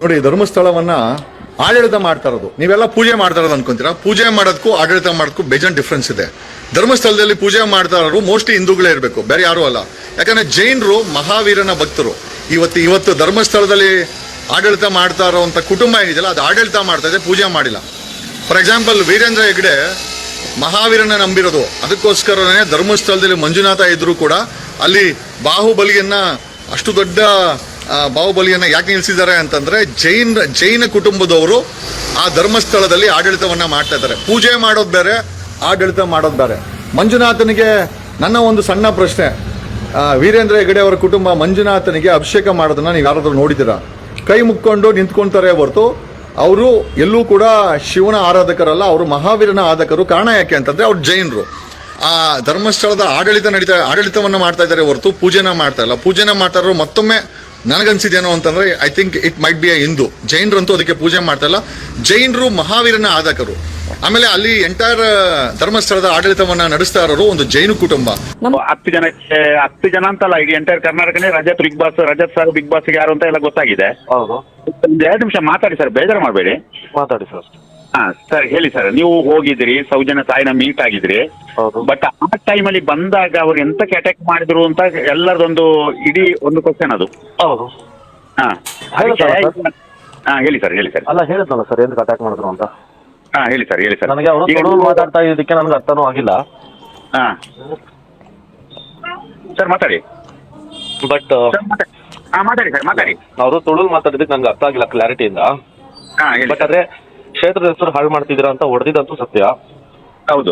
ನೋಡಿ, ಧರ್ಮಸ್ಥಳವನ್ನ ಆಡಳಿತ ಮಾಡ್ತಾ ಇರೋದು, ನೀವೆಲ್ಲ ಪೂಜೆ ಮಾಡ್ತಾ ಇರೋದು ಅನ್ಕೊಂತೀರಾ. ಪೂಜೆ ಮಾಡೋದಕ್ಕೂ ಆಡಳಿತ ಮಾಡೋದಕ್ಕೂ ಬೇಜಾನ್ ಡಿಫ್ರೆನ್ಸ್ ಇದೆ. ಧರ್ಮಸ್ಥಳದಲ್ಲಿ ಪೂಜೆ ಮಾಡ್ತಾ ಇರೋರು ಮೋಸ್ಟ್ಲಿ ಹಿಂದೂಗಳೇ ಇರಬೇಕು, ಬೇರೆ ಯಾರೂ ಅಲ್ಲ. ಯಾಕಂದ್ರೆ ಜೈನರು ಮಹಾವೀರನ ಭಕ್ತರು. ಇವತ್ತು ಧರ್ಮಸ್ಥಳದಲ್ಲಿ ಆಡಳಿತ ಮಾಡ್ತಾ ಇರೋಂಥ ಕುಟುಂಬ ಏನಿದೆಯಲ್ಲ, ಅದು ಆಡಳಿತ ಮಾಡ್ತಾ ಇದೆ, ಪೂಜೆ ಮಾಡಿಲ್ಲ. ಫಾರ್ ಎಕ್ಸಾಂಪಲ್, ವೀರೇಂದ್ರ ಹೆಗ್ಡೆ ಮಹಾವೀರನ ನಂಬಿರೋದು. ಅದಕ್ಕೋಸ್ಕರನೇ ಧರ್ಮಸ್ಥಳದಲ್ಲಿ ಮಂಜುನಾಥ ಇದ್ರು ಕೂಡ ಅಲ್ಲಿ ಬಾಹುಬಲಿಯನ್ನ, ಅಷ್ಟು ದೊಡ್ಡ ಬಾಹುಬಲಿಯನ್ನ ಯಾಕೆ ನಿಲ್ಲಿಸಿದ್ದಾರೆ ಅಂತಂದ್ರೆ ಜೈನ ಕುಟುಂಬದವರು ಆ ಧರ್ಮಸ್ಥಳದಲ್ಲಿ ಆಡಳಿತವನ್ನ ಮಾಡ್ತಾ ಇದ್ದಾರೆ. ಪೂಜೆ ಮಾಡೋದು ಬೇರೆ, ಆಡಳಿತ ಮಾಡೋದು ಬೇರೆ. ಮಂಜುನಾಥನಿಗೆ ನನ್ನ ಒಂದು ಸಣ್ಣ ಪ್ರಶ್ನೆ, ವೀರೇಂದ್ರ ಹೆಗಡೆ ಅವರ ಕುಟುಂಬ ಮಂಜುನಾಥನಿಗೆ ಅಭಿಷೇಕ ಮಾಡೋದನ್ನ ನೀವು ಯಾರಾದ್ರೂ ನೋಡಿದ್ದೀರಾ? ಕೈ ಮುಕ್ಕೊಂಡು ನಿಂತ್ಕೊಂತಾರೆ ಹೊರತು ಅವರು ಎಲ್ಲೂ ಕೂಡ ಶಿವನ ಆರಾಧಕರಲ್ಲ, ಅವರು ಮಹಾವೀರನ ಆರಾಧಕರು. ಕಾರಣ ಯಾಕೆ ಅಂತಂದ್ರೆ ಅವ್ರು ಜೈನರು. ಆ ಧರ್ಮಸ್ಥಳದ ಆಡಳಿತವನ್ನ ಮಾಡ್ತಾ ಇದ್ದಾರೆ ಹೊರತು ಪೂಜೆನ ಮಾಡ್ತಾ ಇಲ್ಲ. ಪೂಜೆನ ಮಾಡ್ತಾ ಇರೋ ಮತ್ತೊಮ್ಮೆ ನನಗನ್ಸಿದೇನೋ ಅಂತಂದ್ರೆ, I think it might be a Hindu. ಜೈನರಂತೂ ಅದಕ್ಕೆ ಪೂಜೆ ಮಾಡ್ತಾ ಇಲ್ಲ. ಜೈನರು ಮಹಾವೀರನ ಆರಾಧಕರು. ಆಮೇಲೆ ಅಲ್ಲಿ ಎಂಟೈರ್ ಧರ್ಮಸ್ಥಳದ ಆಡಳಿತವನ್ನ ನಡೆಸ್ತಾ ಇರೋರು ಒಂದು ಜೈನ ಕುಟುಂಬ. 10 ಜನ ಅಂತಲ್ಲ, ಇಡೀ ಎಂಟೈರ್ ಕರ್ನಾಟಕನೇ ರಜತ್ ಸರ್ ಬಿಗ್ ಬಾಸ್ ಯಾರು ಅಂತ ಎಲ್ಲ ಗೊತ್ತಾಗಿದೆ. ಹೌದು. ಒಂದ್ 2 ನಿಮಿಷ ಮಾತಾಡಿ ಸರ್, ಬೇಜಾರು ಮಾಡಬೇಡಿ. ಮಾತಾಡಿ ಸರ್. ಸರ್ ಹೇಳಿ ಸರ್, ನೀವು ಹೋಗಿದ್ರಿ, ಸೌಜನ್ಯ ತಾಯಿನ ಮೀಟ್ ಆಗಿದ್ರಿ. ಹೌದು. ಬಟ್ ಆ ಟೈಮಲ್ಲಿ ಬಂದಾಗ ಅವ್ರು ಎಂತಕ್ಕೆ ಅಟ್ಯಾಕ್ ಮಾಡಿದ್ರು ಅಂತ ಎಲ್ಲರದೊಂದು ಇಡೀ ಒಂದು ಕ್ವಶನ್ ಅದು. ಹೌದು. ಹಾ ಹೇಳಿ ಸರ್. ಅಲ್ಲ, ಹೇಳಿದ್ನಲ್ಲ ಸರ್, ఎందుకు ಅಟ್ಯಾಕ್ ಮಾಡಿದ್ರು ಅಂತ. ಹೇಳಿ ಸರ್. ನನಗೆ ಅವರು ಮಾತಾಡ್ತಾ ಇದ್ದಕ್ಕೆ ನನಗೆ ಅರ್ಥನೂ ಆಗಿಲ್ಲ. ಸರ್ ಮಾತಾಡಿ. ಬಟ್ ಮಾತಾಡಿ ಸರ್, ಮಾತಾಡಿ. ಅವರು ತುಳು ಮಾತಾಡಿದಕ್ಕೆ ನನಗೆ ಅರ್ಥ ಆಗಿಲ್ಲ ಕ್ಲಾರಿಟಿಯಿಂದ. ಹೇಳಿ. ಬಟ್ ಆದ್ರೆ ಕ್ಷೇತ್ರದ ಹೆಸರು ಹಾಳು ಮಾಡ್ತಿದ್ದೀರಾ ಅಂತ ಹೊಡೆದಿದ್ದಂತೂ ಸತ್ಯ. ಹೌದು.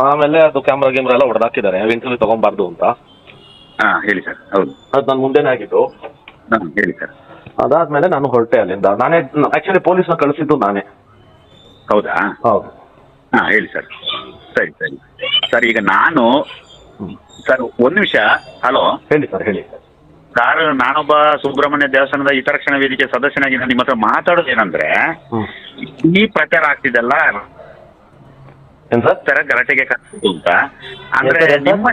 ಆಮೇಲೆ ಅದು ಕ್ಯಾಮ್ರಾ ಎಲ್ಲ ಹೊಡೆದಾಕಿದ್ದಾರೆ, ಇಂಟರ್ವ್ಯೂ ತಗೊಂಬಾರ್ದು ಅಂತ. ಹೇಳಿ ಸರ್. ಹೌದು, ಅದು ನನ್ನ ಮುಂದೆನೇ ಆಗಿದ್ದು. ಹೇಳಿ ಸರ್. ಅದಾದ್ಮೇಲೆ ನಾನು ಹೊರಟೆ ಅಲ್ಲಿಂದ. ನಾನೇ ಆಕ್ಚುಲಿ ಪೊಲೀಸ್ನ ಕಳಿಸಿದ್ದು ನಾನೇ. ಹೌದಾ? ಹೌದು. ಹೇಳಿ ಸರ್. ಸರಿ ಸರ್, ಈಗ ನಾನು ಸರ್ ಒಂದು ನಿಮಿಷ. ಹಲೋ, ಹೇಳಿ ಸರ್, ಹೇಳಿ. ಸರ್, ನಾನೊಬ್ಬ ಸುಬ್ರಹ್ಮಣ್ಯ ದೇವಸ್ಥಾನದ ಹಿತರಕ್ಷಣಾ ವೇದಿಕೆ ಸದಸ್ಯನಾಗಿ ನಾನು ನಿಮ್ಮ ಹತ್ರ ಮಾತಾಡೋದು ಏನಂದ್ರೆ, ಈ ಪ್ರಚಾರ ಆಗ್ತಿದೆಲ್ಲ ಏನ್ ಸರ್ ಗಲಾಟೆಗೆ ಅಂತ ಅಂದ್ರೆ ನಿಮ್ಮ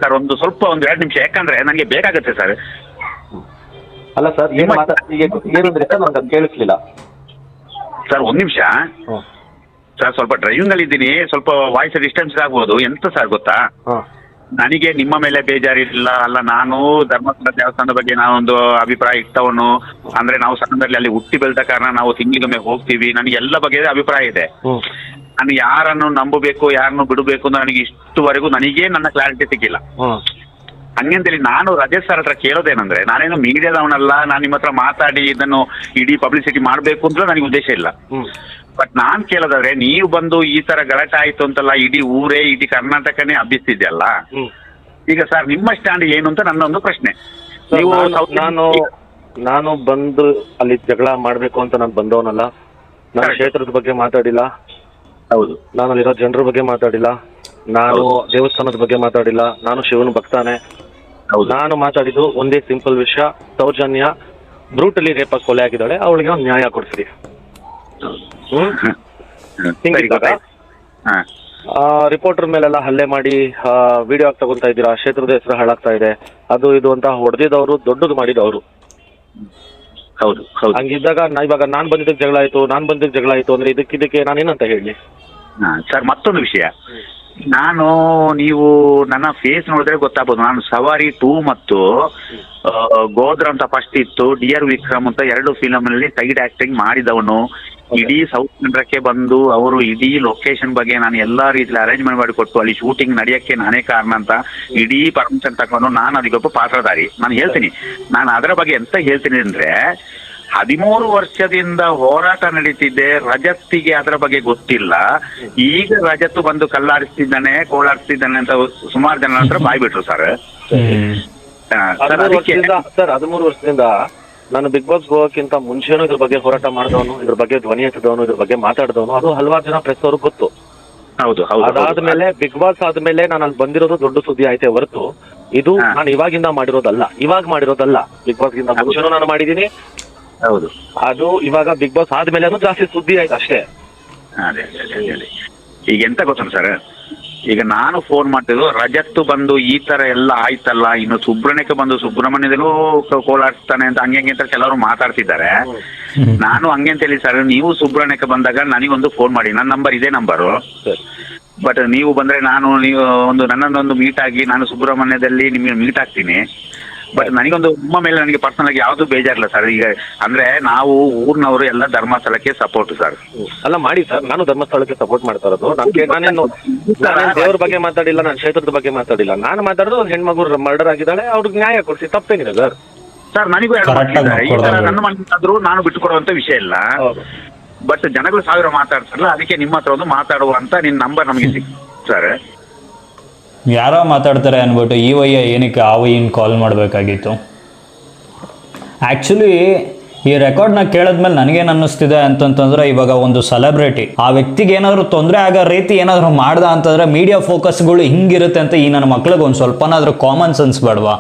ಸರ್ ಒಂದು 2 ನಿಮಿಷ, ಯಾಕಂದ್ರೆ ನನಗೆ ಬೇಕಾಗತ್ತೆ ಸರ್. ಅಲ್ಲ ಸರ್, ಏನಂದ್ರೆ ಸರ್ ನನಗೆ ಕೇಳಿಸ್ಲಿಲ್ಲ ಸರ್. 1 ನಿಮಿಷ ಸರ್, ಸ್ವಲ್ಪ ಡ್ರೈವಿಂಗ್ ಅಲ್ಲಿ ಇದ್ದೀನಿ, ಸ್ವಲ್ಪ ವಾಯ್ಸ್ ಡಿಸ್ಟರ್ಬೆನ್ಸ್ ಆಗ್ಬೋದು. ಎಂತ ಸರ್ ಗೊತ್ತಾ, ನನಗೆ ನಿಮ್ಮ ಮೇಲೆ ಬೇಜಾರಿಲ್ಲ. ಅಲ್ಲ, ನಾನು ಧರ್ಮಸ್ಥಳ ದೇವಸ್ಥಾನದ ಬಗ್ಗೆ ನಾನೊಂದು ಅಭಿಪ್ರಾಯ ಇಟ್ಟವನು. ಅಂದ್ರೆ ನಾವು ಸಣ್ಣದಲ್ಲಿ ಅಲ್ಲಿ ಹುಟ್ಟಿ ಬೆಳೆದ ಕಾರಣ ನಾವು ತಿಂಗಳಿಗೊಮ್ಮೆ ಹೋಗ್ತೀವಿ. ನನಗೆ ಎಲ್ಲ ಬಗ್ಗೆ ಅಭಿಪ್ರಾಯ ಇದೆ. ನಾನು ಯಾರನ್ನು ನಂಬಬೇಕು, ಯಾರನ್ನು ಬಿಡಬೇಕು ಅಂತ ನನಗೆ ಇಷ್ಟುವರೆಗೂ ನನಗೇ ನನ್ನ ಕ್ಲಾರಿಟಿ ಸಿಕ್ಕಿಲ್ಲ. ಹಂಗಂತೇಳಿ ನಾನು ರಜತ್ ಸರ್ ಹತ್ರ ಕೇಳೋದೇನಂದ್ರೆ, ನಾನೇನು ಮೀಡಿಯಾದವನಲ್ಲ, ನಾನು ನಿಮ್ಮ ಹತ್ರ ಮಾತಾಡಿ ಇದನ್ನು ಇಡೀ ಪಬ್ಲಿಸಿಟಿ ಮಾಡಬೇಕು ಅಂತ ನನಗೆ ಉದ್ದೇಶ ಇಲ್ಲ. ಬಟ್ ನಾನ್ ಕೇಳೋದಾದ್ರೆ, ನೀವು ಬಂದು ಈ ತರ ಗಲಾಟೆ ಆಯ್ತು ಅಂತಲ್ಲ, ಇಡೀ ಊರೇ, ಇಡೀ ಕರ್ನಾಟಕನೇ ಹಬ್ಬಿಸ್ತಿದ್ಯಲ್ಲ. ಈಗ ಸರ್ ನಿಮ್ಮ ಸ್ಟ್ಯಾಂಡ್ ಏನು ಅಂತ ನನ್ನ ಒಂದು ಪ್ರಶ್ನೆ. ನೀವು ನಾನು ಬಂದು ಅಲ್ಲಿ ಜಗಳ ಮಾಡ್ಬೇಕು ಅಂತ ನಾನು ಬಂದವನಲ್ಲ. ನಾನು ಕ್ಷೇತ್ರದ ಬಗ್ಗೆ ಮಾತಾಡಿಲ್ಲ. ಹೌದು. ನಾನು ಅಲ್ಲಿರೋ ಜನರ ಬಗ್ಗೆ ಮಾತಾಡಿಲ್ಲ. ನಾನು ದೇವಸ್ಥಾನದ ಬಗ್ಗೆ ಮಾತಾಡಿಲ್ಲ. ನಾನು ಶಿವನ ಭಕ್ತಾನೆ. ನಾನು ಮಾತಾಡಿದ್ದು ಒಂದೇ ಸಿಂಪಲ್ ವಿಷಯ, ಸೌಜನ್ಯ ಬ್ರೂಟಲಿ ರೇಪ್ ಆಗಿ ಕೊಲೆ ಆಗಿದ್ದಾಳೆ, ಅವಳಿಗೆ ಒಂದು ನ್ಯಾಯ ಕೊಡ್ಸಿರಿ. ರಿಪೋರ್ಟರ್ ಮೇಲೆಲ್ಲ ಹಲ್ಲೆ ಮಾಡಿ ವಿಡಿಯೋ ತಗೊಂತಾ ಇದ್ದೀರಾ, ಕ್ಷೇತ್ರದ ಹೆಸರು ಹಾಳಾಗ್ತಾ ಇದೆ, ಅದು ಇದು ಅಂತ ಹೊಡೆದಿದ್ದವರು, ದೊಡ್ಡದು ಮಾಡಿದವರು. ಹಂಗಿದ್ದಾಗ ಇವಾಗ ನಾನ್ ಬಂದಿದ್ದಕ್ಕೆ ಜಗಳ ಆಯ್ತು ಅಂದ್ರೆ ಇದಕ್ಕೆ ನಾನೇನಂತ ಹೇಳಿ ಸರ್. ಮತ್ತೊಂದು ವಿಷಯ, ನೀವು ನನ್ನ ಫೇಸ್ ನೋಡಿದ್ರೆ ಗೊತ್ತಾಗ್ಬೋದು. ನಾನು ಸವಾರಿ 2 ಮತ್ತು ಗೋದ್ರ ಅಂತ ಫಸ್ಟ್ ಇತ್ತು, ಡಿಯರ್ ವಿಕ್ರಮ್ ಅಂತ 2 ಫಿಲಮ್ ನಲ್ಲಿ ಸೈಡ್ ಆಕ್ಟಿಂಗ್ ಮಾಡಿದವನು. ಇಡೀ ಸೌತ್ ಇಂಡಿಯಾಕ್ಕೆ ಬಂದು ಅವರು ಇಡೀ ಲೊಕೇಶನ್ ಬಗ್ಗೆ ನಾನು ಎಲ್ಲಾ ರೀತಿಯಲ್ಲಿ ಅರೇಂಜ್ಮೆಂಟ್ ಮಾಡಿಕೊಟ್ಟು ಅಲ್ಲಿ ಶೂಟಿಂಗ್ ನಡೆಯಕ್ಕೆ ನಾನೇ ಕಾರಣ ಅಂತ ಇಡೀ ಪರ್ಮಿಷನ್ ತಗೊಂಡು ನಾನು ಅದಕ್ಕೊಬ್ಬ ಪಾತ್ರಧಾರಿ. ನಾನು ಹೇಳ್ತೀನಿ, ನಾನು ಅದರ ಬಗ್ಗೆ ಎಂತ ಹೇಳ್ತೀನಿ ಅಂದ್ರೆ, 13 ವರ್ಷದಿಂದ ಹೋರಾಟ ನಡೀತಿದ್ದೆ. ರಜತ್ತಿಗೆ ಅದರ ಬಗ್ಗೆ ಗೊತ್ತಿಲ್ಲ. ಈಗ ರಜತ್ತು ಬಂದು ಕಲ್ಲಾಡಿಸ್ತಿದ್ದಾನೆ, ಕೋಳಾಡಿಸ್ತಿದ್ದಾನೆ ಅಂತ ಸುಮಾರು ಜನ ಹತ್ರ ಬಾಯ್ಬಿಟ್ರು ಸರ್. 13 ವರ್ಷದಿಂದ ನಾನು ಬಿಗ್ ಬಾಸ್ ಹೋಗೋಕ್ಕಿಂತ ಮುಂಚೆನೂ ಇದ್ರ ಬಗ್ಗೆ ಹೋರಾಟ ಮಾಡಿದವನು, ಇದ್ರ ಬಗ್ಗೆ ಧ್ವನಿ ಎತ್ತಿದವನು, ಇದ್ರ ಬಗ್ಗೆ ಮಾತಾಡಿದವನು. ಅದು ಹಲವಾರು ಜನ ಪ್ರೆಸ್ ಅವರು ಗೊತ್ತು. ಅದಾದ್ಮೇಲೆ ಬಿಗ್ ಬಾಸ್ ಆದ್ಮೇಲೆ ನಾನು ಅಲ್ಲಿ ಬಂದಿರೋದು ದೊಡ್ಡ ಸುದ್ದಿ ಆಯ್ತೆ ಹೊರತು ಇದು ನಾನು ಇವಾಗ ಮಾಡಿರೋದಲ್ಲ. ಬಿಗ್ ಬಾಸ್ ಗಿಂತ ಮುಂಚೆನೂ ನಾನು ಮಾಡಿದೀನಿ. ಹೌದು. ಅದು ಇವಾಗ ಬಿಗ್ ಬಾಸ್ ಆದ್ಮೇಲೆ ಅದು ಜಾಸ್ತಿ ಸುದ್ದಿ ಆಯ್ತು ಅಷ್ಟೇ. ಈಗ ಎಂತ ಗೊತ್ತ ಸರ್, ಈಗ ನಾನು ಫೋನ್ ಮಾಡ್ತಿದ್ದು ರಜತ್ತು ಬಂದು ಈ ತರ ಎಲ್ಲ ಆಯ್ತಲ್ಲ, ಇನ್ನು ಸುಬ್ರಹ್ಮಣ್ಯಕ್ಕೆ ಬಂದು ಸುಬ್ರಹ್ಮಣ್ಯದಲ್ಲೂ ಕೋಲಾಡ್ತಾನೆ ಅಂತ ಹಂಗೆ ಅಂತ ಕೆಲವರು ಮಾತಾಡ್ತಿದ್ದಾರೆ. ನಾನು ಹಂಗೆ ಅಂತ ಹೇಳಿ ಸರ್, ನೀವು ಸುಬ್ರಹ್ಮಣ್ಯಕ್ಕೆ ಬಂದಾಗ ನನಗೊಂದು ಫೋನ್ ಮಾಡಿ, ನನ್ನ ನಂಬರ್ ಇದೇ ನಂಬರು. ಬಟ್ ನೀವು ಬಂದ್ರೆ ನೀವು ನನ್ನೊಂದು ಮೀಟ್ ಆಗಿ ನಾನು ಸುಬ್ರಹ್ಮಣ್ಯದಲ್ಲಿ ನಿಮಗೆ ಮೀಟ್ ಆಗ್ತೀನಿ. ಬಟ್ ನನಗೊಂದು ನಿಮ್ಮ ಮೇಲೆ ನನಗೆ ಪರ್ಸನಲ್ ಆಗಿ ಯಾವ್ದು ಬೇಜಾರಿಲ್ಲ ಸರ್. ಈಗ ಅಂದ್ರೆ ನಾವು ಊರ್ನವರು ಎಲ್ಲ ಧರ್ಮಸ್ಥಳಕ್ಕೆ ಸಪೋರ್ಟ್ ಸರ್. ಅಲ್ಲ ಮಾಡಿ ಸರ್, ನಾನು ಧರ್ಮಸ್ಥಳಕ್ಕೆ ಸಪೋರ್ಟ್ ಮಾಡ್ತಾ ಇರೋದು. ನಾನೇನು ದೇವ್ರ ಬಗ್ಗೆ ಮಾತಾಡಿಲ್ಲ, ನಾನು ಕ್ಷೇತ್ರದ ಬಗ್ಗೆ ಮಾತಾಡಿಲ್ಲ. ನಾನು ಮಾತಾಡೋದು ಹೆಣ್ಮಗು ಮರ್ಡರ್ ಆಗಿದ್ದಾಳೆ, ಅವ್ರಿಗೆ ನ್ಯಾಯ ಕೊಡಿಸಿ, ತಪ್ಪೇನಿದೆ ಸರ್. ಸರ್ ನನಗೂ ಈ ತರ ನನ್ನ ಮನೆಯಾದ್ರೂ ನಾನು ಬಿಟ್ಟುಕೊಡುವಂತ ವಿಷಯ ಇಲ್ಲ. ಬಟ್ ಜನಗಳು ಸಾವಿರ ಮಾತಾಡ್ತಾರಲ್ಲ, ಅದಕ್ಕೆ ನಿಮ್ಮ ಹತ್ರ ಒಂದು ಮಾತಾಡುವಂತ ನಿನ್ನ ನಂಬರ್ ನಮಗೆ ಸಿಕ್ತು ಸರ್. ಯಾರೋ ಮಾತಾಡ್ತಾರೆ ಅಂದ್ಬಿಟ್ಟು ಈ ವಯ್ಯ ಏನಕ್ಕೆ ಆ ವಯ್ಯನ ಕಾಲ್ ಮಾಡಬೇಕಾಗಿತ್ತು? ಆ್ಯಕ್ಚುಲಿ ಈ ರೆಕಾರ್ಡ್ನ ಕೇಳಿದ್ಮೇಲೆ ನನಗೇನು ಅನ್ನಿಸ್ತಿದೆ ಅಂತಂತಂದ್ರೆ, ಇವಾಗ ಒಂದು ಸೆಲೆಬ್ರಿಟಿ ಆ ವ್ಯಕ್ತಿಗೆ ಏನಾದರೂ ತೊಂದರೆ ಆಗೋ ರೀತಿ ಏನಾದರೂ ಮಾಡ್ದ ಅಂತಂದ್ರೆ ಮೀಡಿಯಾ ಫೋಕಸ್ಗಳು ಹಿಂಗಿರುತ್ತೆ ಅಂತ ಈ ನನ್ನ ಮಕ್ಳಿಗೆ ಒಂದು ಸ್ವಲ್ಪನಾದ್ರೂ ಕಾಮನ್ ಸೆನ್ಸ್ ಬೇಡವಾ?